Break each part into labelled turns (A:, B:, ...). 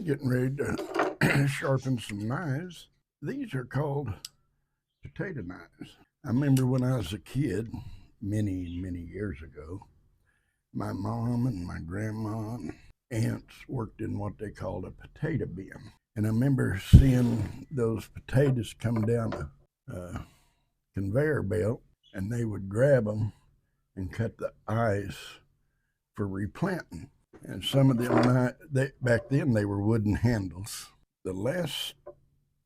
A: I'm getting ready to sharpen some knives. These are called potato knives. I remember when I was a kid, many, many years ago, my mom and my grandma and aunts worked in what they called a potato bin. And I remember seeing those potatoes come down a conveyor belt, and they would grab them and cut the eyes for replanting. And some of them, back then, they were wooden handles. The last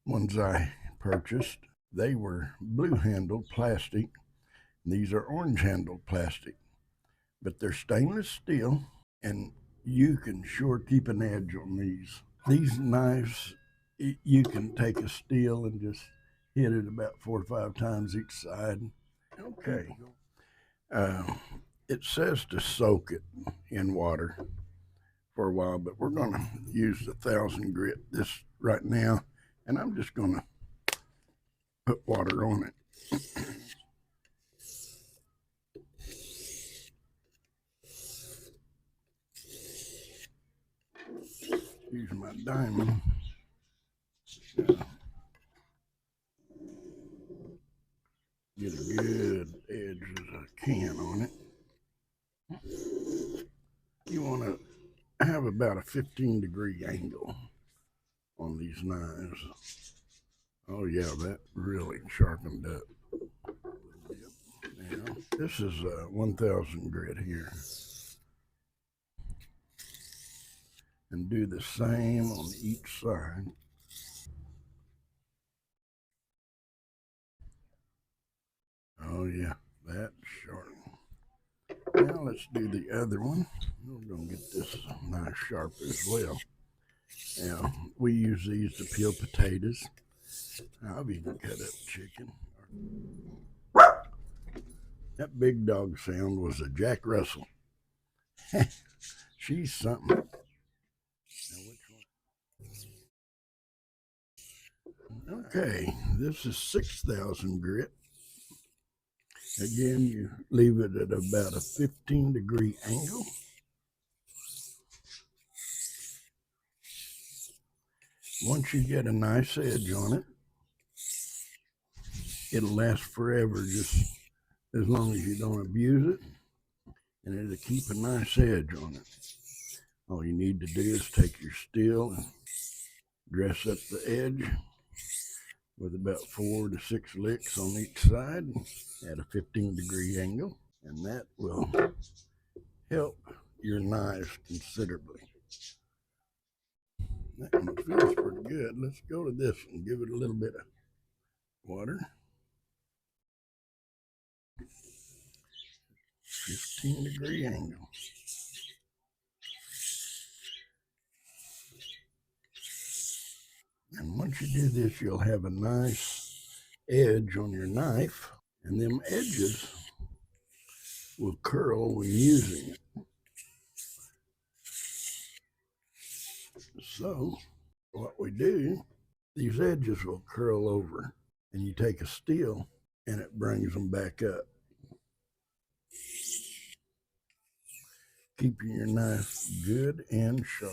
A: ones I purchased, they were blue handled plastic. These are orange handled plastic, but they're stainless steel, and you can sure keep an edge on these. These knives, you can take a steel and just hit it about 4 or 5 times each side. Okay. Uh, it says to soak it in water for a while, but we're going to use the 1,000 grit this right now, and I'm just going to put water on it. Use my diamond. Get a good edge as I can on it. You want to have about a 15-degree angle on these knives. Oh yeah, that really sharpened up. Now, this is 1,000 grit here. And do the same on each side. Oh yeah, that's sharp. Now let's do the other one. We're going to get this nice sharp as well. Now, we use these to peel potatoes. I've even cut up chicken. That big dog sound was a Jack Russell. She's something. Now, which one? Okay, this is 6,000 grit. Again, you leave it at about a 15-degree angle. Once you get a nice edge on it, it'll last forever, just as long as you don't abuse it, and it'll keep a nice edge on it. All you need to do is take your steel and dress up the edge with about 4 to 6 licks on each side at a 15-degree angle, and that will help your knives considerably. That one feels pretty good. Let's go to this one. Give it a little bit of water. 15-degree angle. And once you do this, you'll have a nice edge on your knife, and them edges will curl when using it. So what we do, these edges will curl over, and you take a steel and it brings them back up, keeping your knife good and sharp.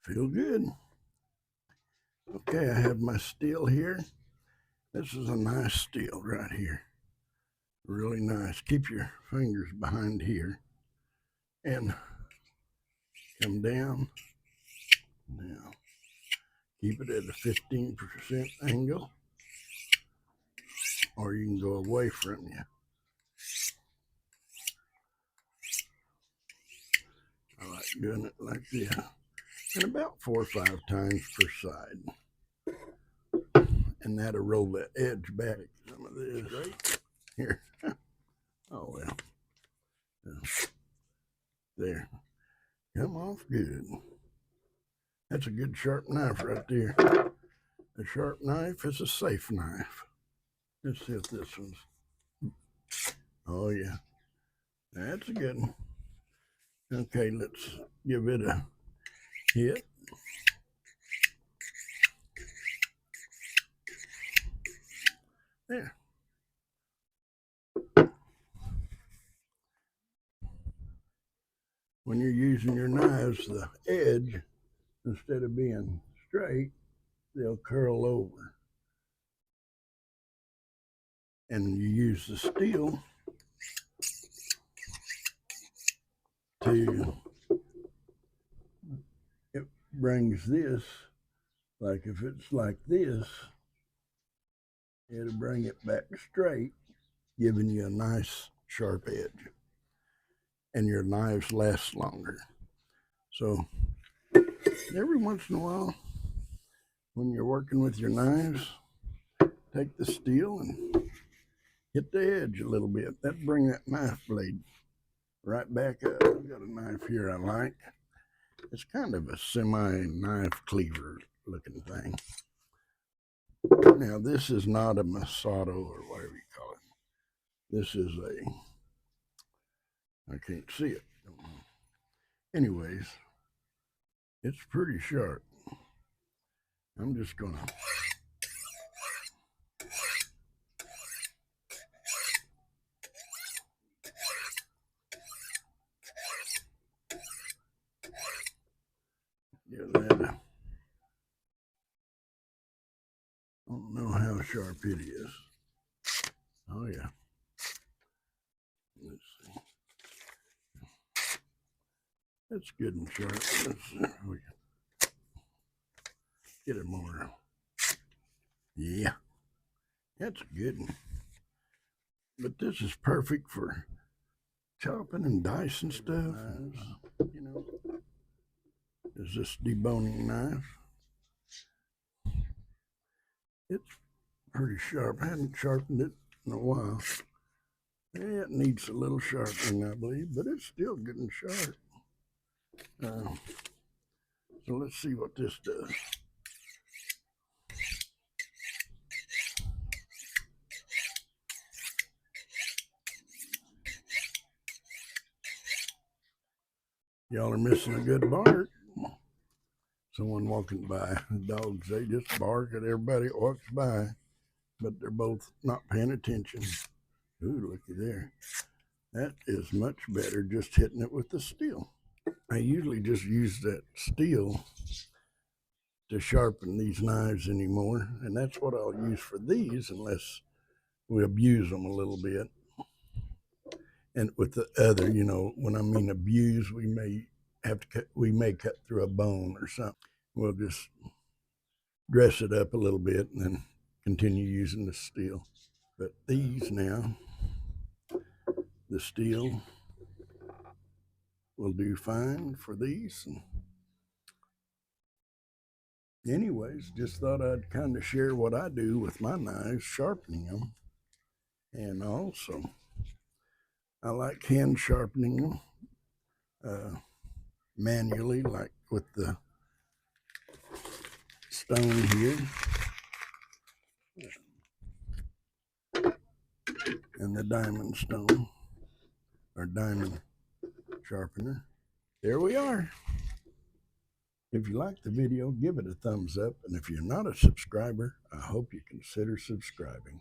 A: Feel good. Okay, I have my steel here. This is a nice steel right here. Really nice. Keep your fingers behind here and come down. Now, keep it at a 15% angle, or you can go away from you. I like doing it like this, and about 4 or 5 times per side. And that'll roll that edge back. Some of this right here. Oh well. There. Come off good. That's a good sharp knife right there. A sharp knife is a safe knife. Let's see if this one's. Oh yeah. That's a good one. Okay, let's give it a hit. There. when you're using your knives, the edge, instead of being straight, they'll curl over. And you use the steel to, it brings this, like if it's like this, it'll bring it back straight, giving you a nice sharp edge. And your knives last longer. So every once in a while, when you're working with your knives, take the steel and hit the edge a little bit. That'll bring that knife blade right back up. I've got a knife here I like. It's kind of a semi-knife cleaver looking thing. Now this is not a Masato or whatever you call it. This is I can't see it. Anyways, it's pretty sharp. I'm just gonna give that. I don't know how sharp it is. Oh yeah. Let's see. That's good and sharp. We get it more. Yeah, that's good. But this is perfect for chopping and dicing stuff. You know, is this deboning knife? It's pretty sharp. I hadn't sharpened it in a while. Yeah, it needs a little sharpening, I believe, but it's still good and sharp. So let's see what this does. Y'all are missing a good bark. Someone walking by. Dogs, they just bark at everybody that walks by, but they're both not paying attention. Ooh, looky there. That is much better just hitting it with the steel. I usually just use that steel to sharpen these knives anymore, and that's what I'll use for these unless we abuse them a little bit. And with the other, you know, when I mean abuse, we may cut through a bone or something. We'll just dress it up a little bit and then continue using the steel. But these now, the steel will do fine for these. Anyways, just thought I'd kind of share what I do with my knives, sharpening them. And also, I like hand sharpening them manually, like with the stone here. And the diamond stone, or diamond sharpener. There we are. If you like the video, give it a thumbs up. And if you're not a subscriber, I hope you consider subscribing.